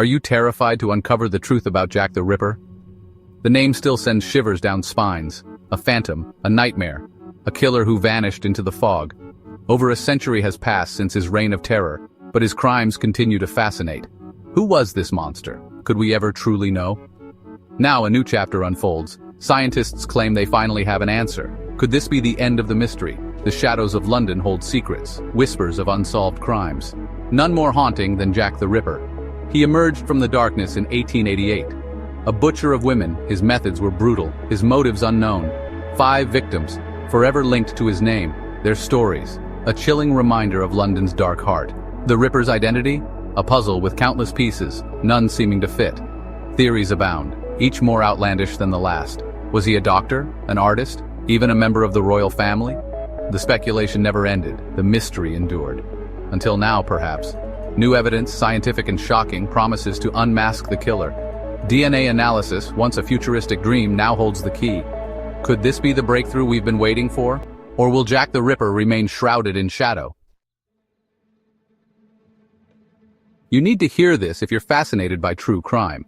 Are you terrified to uncover the truth about Jack the Ripper? The name still sends shivers down spines. A phantom, a nightmare, a killer who vanished into the fog. Over a century has passed since his reign of terror, but his crimes continue to fascinate. Who was this monster? Could we ever truly know? Now a new chapter unfolds. Scientists claim they finally have an answer. Could this be the end of the mystery? The shadows of London hold secrets, whispers of unsolved crimes. None more haunting than Jack the Ripper. He emerged from the darkness in 1888. A butcher of women, his methods were brutal, his motives unknown. 5 victims, forever linked to his name, their stories, a chilling reminder of London's dark heart. The Ripper's identity? A puzzle with countless pieces, none seeming to fit. Theories abound, each more outlandish than the last. Was he a doctor, an artist, even a member of the royal family? The speculation never ended, the mystery endured. Until now, perhaps. New evidence, scientific and shocking, promises to unmask the killer. DNA analysis, once a futuristic dream, now holds the key. Could this be the breakthrough we've been waiting for? Or will Jack the Ripper remain shrouded in shadow? You need to hear this if you're fascinated by true crime.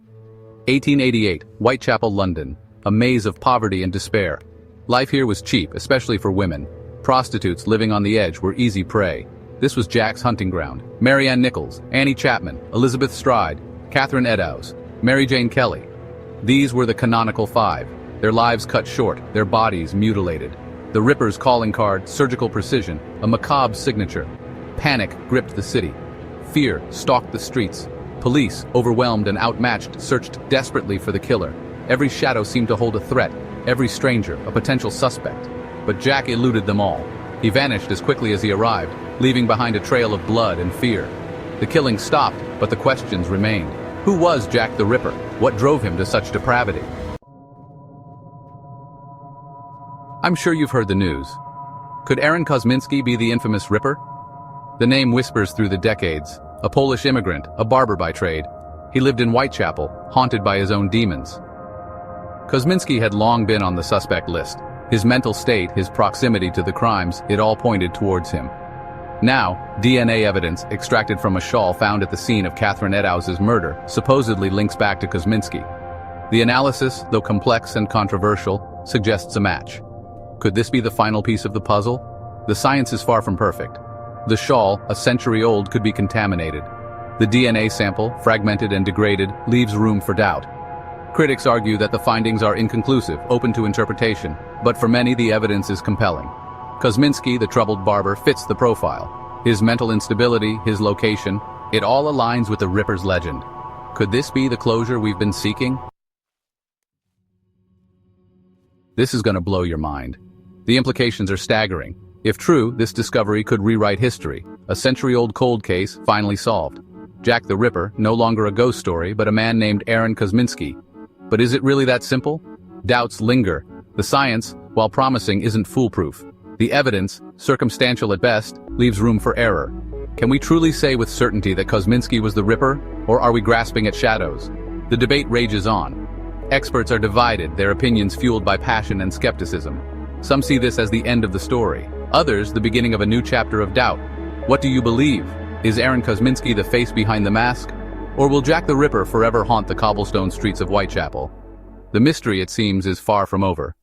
1888, Whitechapel, London. A maze of poverty and despair. Life here was cheap, especially for women. Prostitutes living on the edge were easy prey. This was Jack's hunting ground. Mary Ann Nichols, Annie Chapman, Elizabeth Stride, Catherine Eddowes, Mary Jane Kelly. These were the canonical 5. Their lives cut short, their bodies mutilated. The Ripper's calling card, surgical precision, a macabre signature. Panic gripped the city. Fear stalked the streets. Police, overwhelmed and outmatched, searched desperately for the killer. Every shadow seemed to hold a threat, every stranger a potential suspect. But Jack eluded them all. He vanished as quickly as he arrived, leaving behind a trail of blood and fear. The killing stopped, but the questions remained. Who was Jack the Ripper? What drove him to such depravity? I'm sure you've heard the news. Could Aaron Kosminski be the infamous Ripper? The name whispers through the decades. A Polish immigrant, a barber by trade. He lived in Whitechapel, haunted by his own demons. Kosminski had long been on the suspect list. His mental state, his proximity to the crimes, it all pointed towards him. Now, DNA evidence extracted from a shawl found at the scene of Catherine Eddowes' murder supposedly links back to Kosminski. The analysis, though complex and controversial, suggests a match. Could this be the final piece of the puzzle? The science is far from perfect. The shawl, a century old, could be contaminated. The DNA sample, fragmented and degraded, leaves room for doubt. Critics argue that the findings are inconclusive, open to interpretation, but for many the evidence is compelling. Kosminski, the troubled barber, fits the profile. His mental instability, his location, it all aligns with the Ripper's legend. Could this be the closure we've been seeking? This is going to blow your mind. The implications are staggering. If true, this discovery could rewrite history. A century-old cold case finally solved. Jack the Ripper, no longer a ghost story, but a man named Aaron Kosminski. But is it really that simple? Doubts linger. The science, while promising, isn't foolproof. The evidence, circumstantial at best, leaves room for error. Can we truly say with certainty that Kosminski was the Ripper, or are we grasping at shadows? The debate rages on. Experts are divided, their opinions fueled by passion and skepticism. Some see this as the end of the story. Others, the beginning of a new chapter of doubt. What do you believe? Is Aaron Kosminski the face behind the mask? Or will Jack the Ripper forever haunt the cobblestone streets of Whitechapel? The mystery, it seems, is far from over.